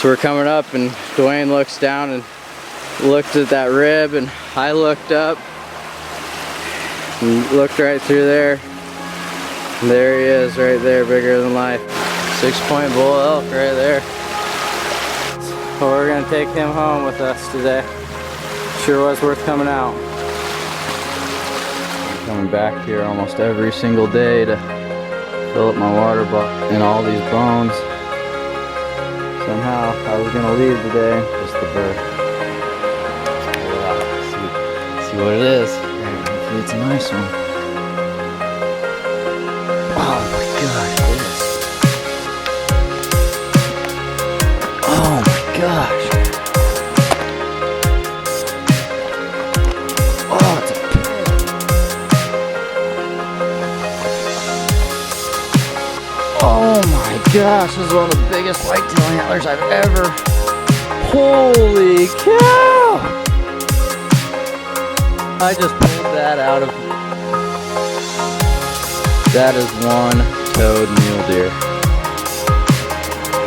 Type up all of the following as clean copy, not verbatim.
So we're coming up and Dwayne looks down and looked at that rib, and I looked up and looked right through there. And there he is right there, bigger than life. 6-point bull elk right there. So we're gonna take him home with us today. Sure was worth coming out. I'm coming back here almost every single day to fill up my water bottle and all these bones. Somehow I was gonna leave today, just the bird. Let's pull it out, see what it is. Hopefully it's a nice one. Oh my gosh, it is. Oh my gosh. Oh, it's a pig. Oh my gosh, this is one of the biggest whitetail antlers I've ever. Holy cow! I just pulled that out of. That is one-toed mule deer.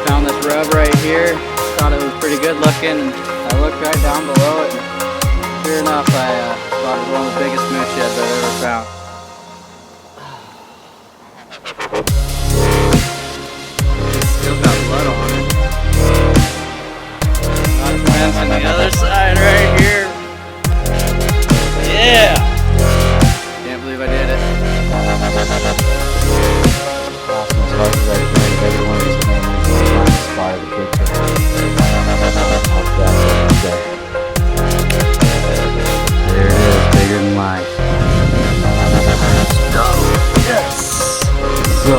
Found this rub right here. Thought it was pretty good looking. I looked right down below it. And sure enough, I spotted one of the biggest moose sheds I've ever found. Still got blood on it. Got a fence on the other side right here. Yeah! Can't believe I did it. Awesome, as hard as I can, every one of these cameras will find a spot of the picture. There it is, bigger than life. Let's go! Yes! So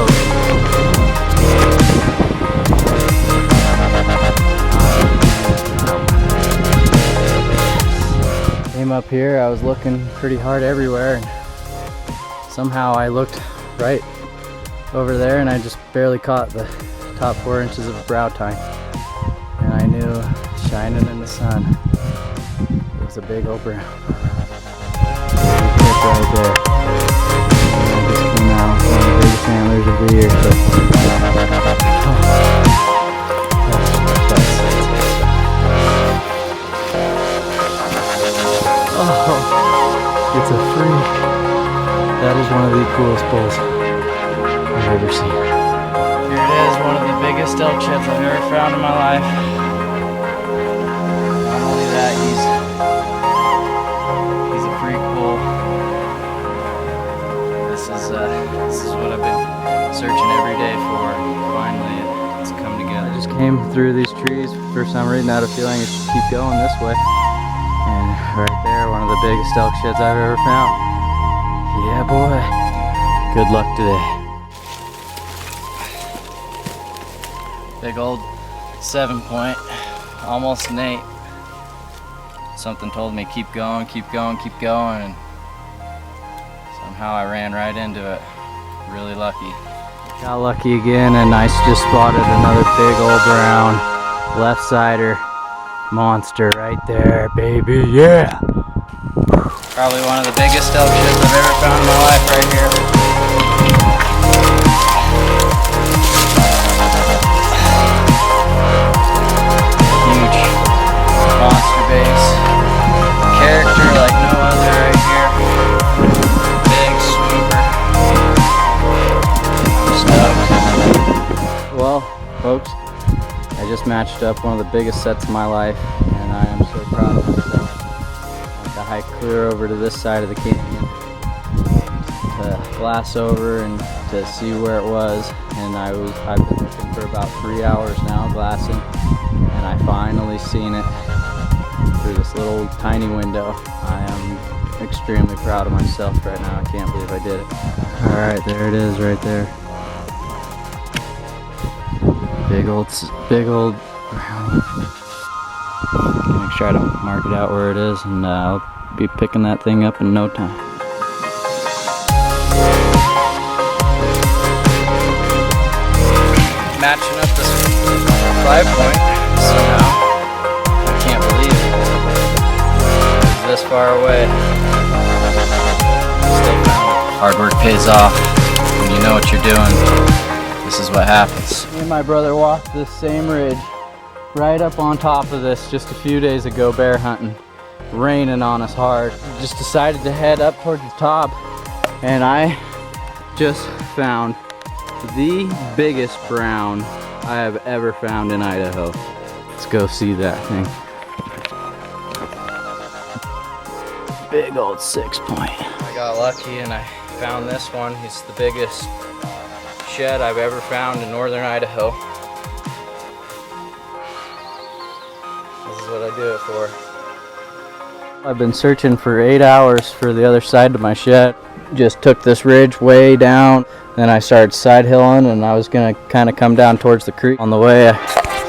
came up here, I was looking pretty hard everywhere, and somehow I looked right over there and I just barely caught the top 4 inches of a brow tine. And I knew, shining in the sun, it was a big old brown. Right there. And I just came out with one of the biggest antlers of the year so Oh, it's a freak. That is one of the coolest bulls I've ever seen. Here it is, one of the biggest elk sheds I've ever found in my life. Not only that, he's a freak bull. This is what I've been searching every day for. Finally, it's come together. I just came through these trees for some reason. I had a feeling I should keep going this way. And right there, one of the biggest elk sheds I've ever found. Yeah, boy. Good luck today. Big old 7-point, almost an 8. Something told me keep going, keep going, keep going, and somehow I ran right into it. Really lucky. Got lucky again, and I just spotted another big old brown left-sider monster right there, baby, yeah! Probably one of the biggest elk sheds I've ever found in my life right here. Huge monster base. Character like no other right here. Big sweeper. Stoked. Well, folks, I just matched up one of the biggest sets of my life, and I am so proud of myself. I hike clear over to this side of the canyon to glass over and to see where it was, and I've been looking for about 3 hours now, glassing, and I finally seen it through this little tiny window. I am extremely proud of myself right now. I can't believe I did it. Alright, there it is right there. Big old brownie. Make sure I don't mark it out where it is, and I'll be picking that thing up in no time. Matching up this 5-point somehow. I can't believe it. It's this far away. Still found it. Hard work pays off. When you know what you're doing, this is what happens. Me and my brother walked this same ridge right up on top of this just a few days ago bear hunting. Raining on us hard. Just decided to head up towards the top, and I just found the biggest brown I have ever found in Idaho. Let's go see that thing. Big old 6-point. I got lucky and I found this one. He's the biggest shed I've ever found in northern Idaho. This is what I do it for. I've been searching for 8 hours for the other side of my shed. Just took this ridge way down, then I started side hilling, and I was gonna kind of come down towards the creek. On the way I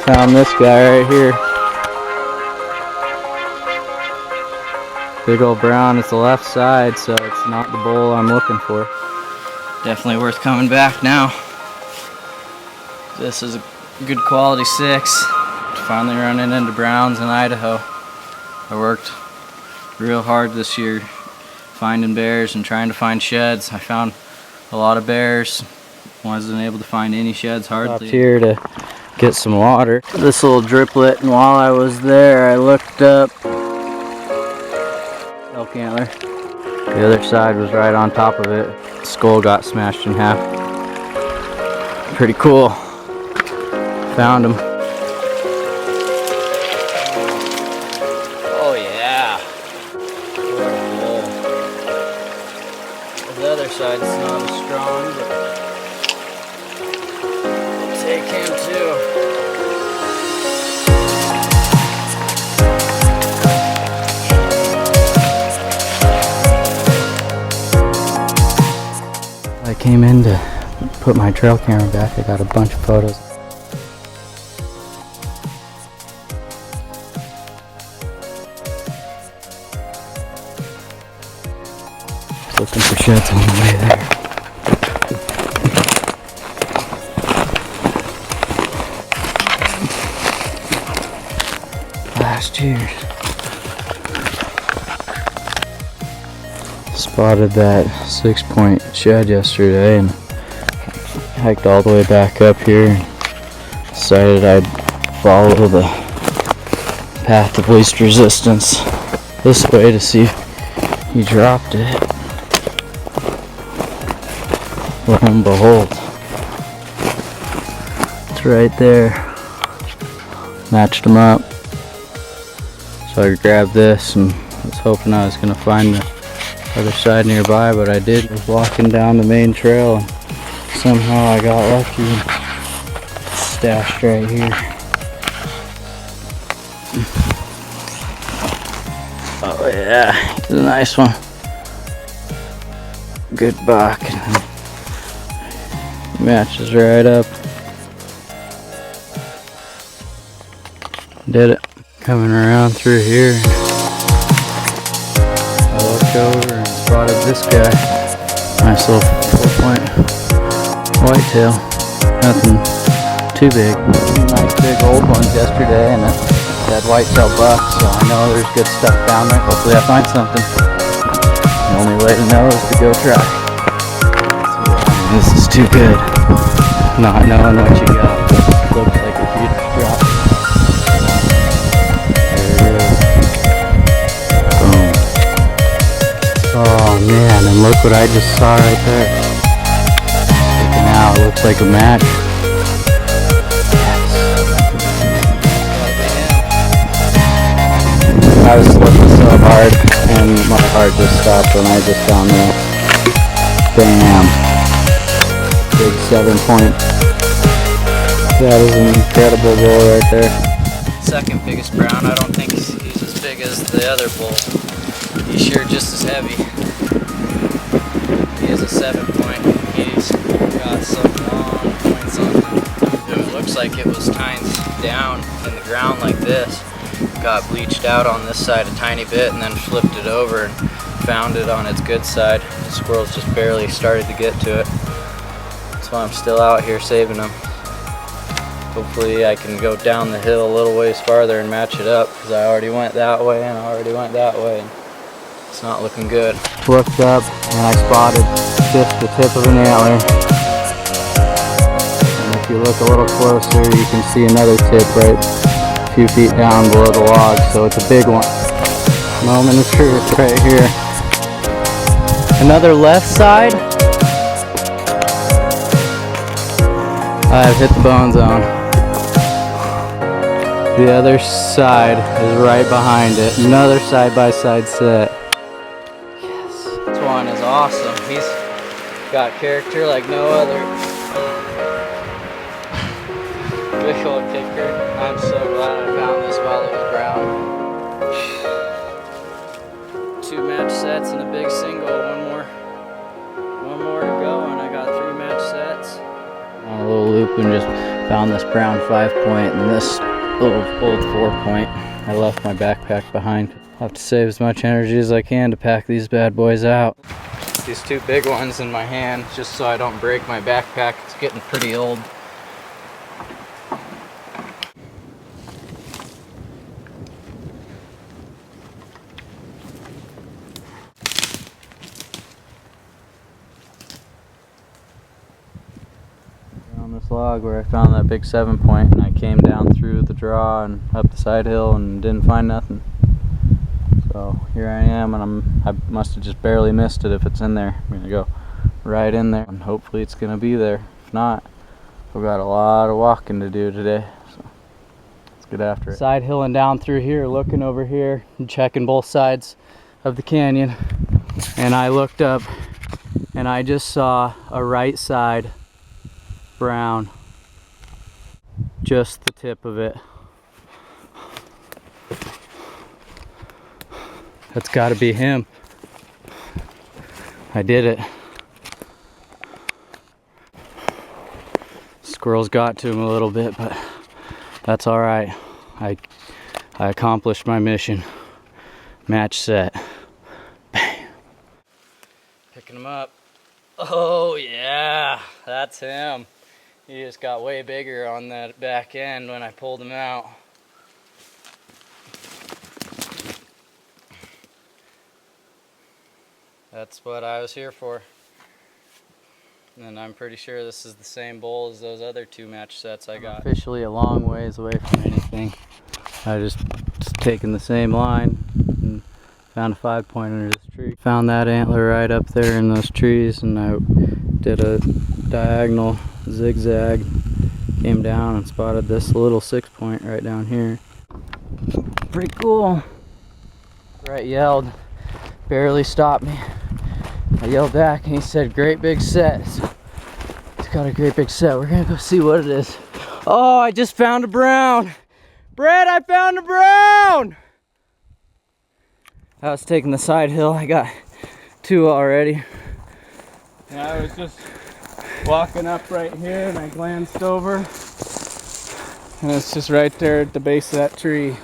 found this guy right here. Big old brown. It's the left side, so it's not the bull I'm looking for. Definitely worth coming back now. This is a good quality 6. Finally running into browns in Idaho. I worked real hard this year finding bears and trying to find sheds. I found a lot of bears. Wasn't able to find any sheds hardly. Stopped here to get some water. This little driplet, and while I was there I looked up elk antler. The other side was right on top of it. The skull got smashed in half. Pretty cool. Found him. Oh yeah. What a bull. The other side's not as strong, but we'll take him too. I came in to put my trail camera back. I got a bunch of photos. Looking for sheds on the way there. Last year. Spotted that 6-point shed yesterday and hiked all the way back up here and decided I'd follow the path of least resistance this way to see if he dropped it. Lo and behold, it's right there. Matched them up. So I grabbed this and was hoping I was going to find the other side nearby, but I did. I was walking down the main trail and somehow I got lucky and stashed right here. Oh yeah, it's a nice one. Good buck. Matches right up. Did it. Coming around through here, I looked over and spotted this guy. Nice little 4-point whitetail. Nothing too big. Nice big old ones yesterday, and a dead whitetail buck, so I know there's good stuff down there. Hopefully I find something. The only way to know is to go try. This is too good. Not knowing what you got. Looks like a huge drop. There it is. Boom. Oh man, and look what I just saw right there. Sticking out, it looks like a match. I was looking so hard and my heart just stopped when I just found that. Bam. Big 7-point. That is an incredible bull right there. Second biggest brown. I don't think he's as big as the other bull. He's sure just as heavy. He is a 7-point. He's got some long points on him. It looks like it was tines down in the ground like this. Got bleached out on this side a tiny bit and then flipped it over and found it on its good side. The squirrels just barely started to get to it. That's why I'm still out here saving them. Hopefully I can go down the hill a little ways farther and match it up, because I already went that way and I already went that way. And it's not looking good. Looked up and I spotted just the tip of an antler. And if you look a little closer, you can see another tip right a few feet down below the log, so it's a big one. Moment of truth right here. Another left side. I've hit the bone zone. The other side is right behind it. Another side-by-side set. Yes, this one is awesome. He's got character like no other. Big old kicker. I'm so glad I found this while it was brown. 2 match sets and a big single. One more to go, and I got 3 match sets. On a little loop and just found this brown 5-point and this little old 4-point. I left my backpack behind. I'll have to save as much energy as I can to pack these bad boys out. These 2 big ones in my hand just so I don't break my backpack. It's getting pretty old. On this log where I found that big 7-point, and I came down through the draw and up the side hill and didn't find nothing. So here I am, and I must have just barely missed it if it's in there. I'm gonna go right in there and hopefully it's gonna be there. If not, we've got a lot of walking to do today, so let's get after it. Side hilling down through here, looking over here and checking both sides of the canyon, and I looked up and I just saw a right side brown, just the tip of it. That's got to be him. I did it. Squirrels got to him a little bit, but that's all right. I accomplished my mission. Match set. Bang. Picking him up. Oh yeah, that's him. He just got way bigger on that back end when I pulled him out. That's what I was here for. And I'm pretty sure this is the same bowl as those other 2 match sets I got. Officially a long ways away from anything. I just taken the same line and found a 5-point under this tree. Found that antler right up there in those trees, and I did a diagonal zigzag, came down and spotted this little 6-point right down here. Pretty cool. Right yelled, barely stopped me. I yelled back and he said, great big set. So it's got a great big set. We're gonna go see what it is. Oh, I just found a brown. Brett, I found a brown. I was taking the side hill. I got 2 already. Yeah, I was just walking up right here and I glanced over and it's just right there at the base of that tree.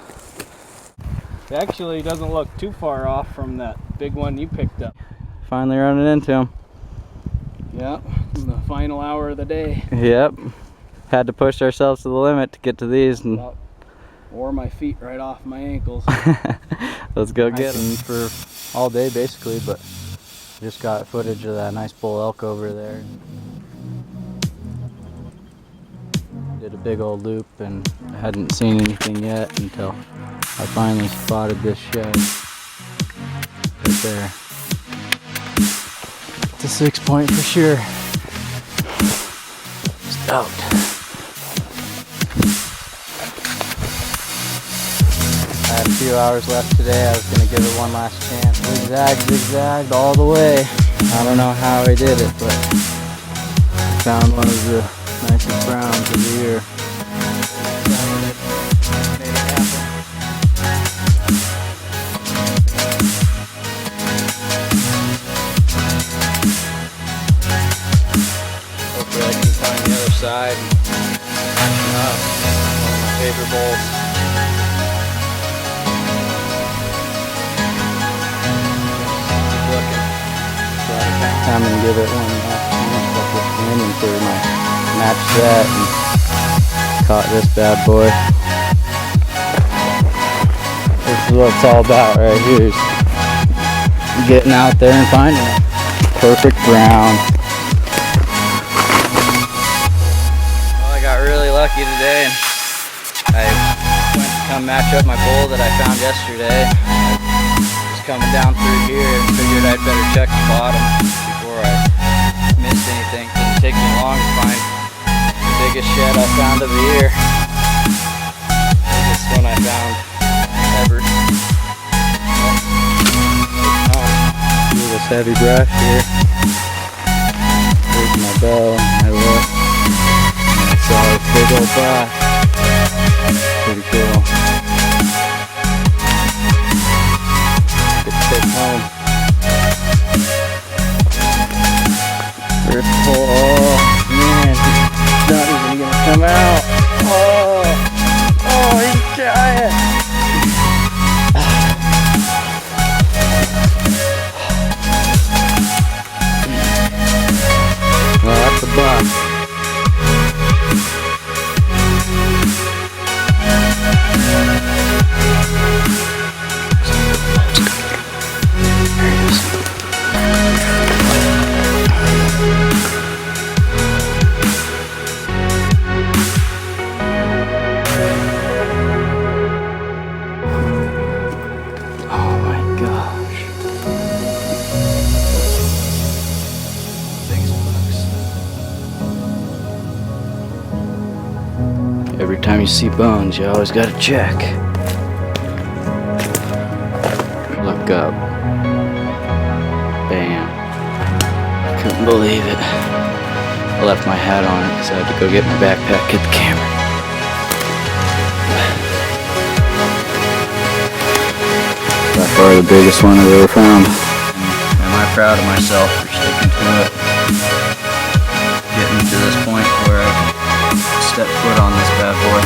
It actually doesn't look too far off from that big one you picked up. Finally running into him. Yep, the final hour of the day. Yep. Had to push ourselves to the limit to get to these. And wore my feet right off my ankles. Let's go get them for all day basically, but just got footage of that nice bull elk over there. Did a big old loop and I hadn't seen anything yet until I finally spotted this shed right there. It's a 6-point for sure. Stoked. I had a few hours left today. I was going to give it one last chance. Zigzagged all the way. I don't know how I did it, but I found one of the nicest browns of the year. Made it happen. Hopefully I can find the other side and one of my favorite bowls. I'm gonna give it one last chance at this canyon for my match set and caught this bad boy. This is what it's all about right here, is getting out there and finding it. Perfect brown. Well, I got really lucky today and I went come match up my bull that I found yesterday. I was coming down through here and figured I'd better check the bottom before I missed anything. Didn't take me long to find the biggest shed I found of the year. This one I found ever. See this heavy brush here. Here's my bow, my look. I saw a big old buck. Pretty cool. Good take home. First pull. Oh man, it's not even gonna come out. Oh, he's giant. Well, that's a buck. Oh my gosh. Biggest bucks. Every time you see bones, you always gotta check. Look up. Bam. Couldn't believe it. I left my hat on it because I had to go get my backpack, get the camera. By far the biggest one I've ever found. Am I proud of myself for sticking to it? Getting to this point where I can step foot on this bad boy.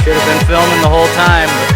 Should have been filming the whole time, but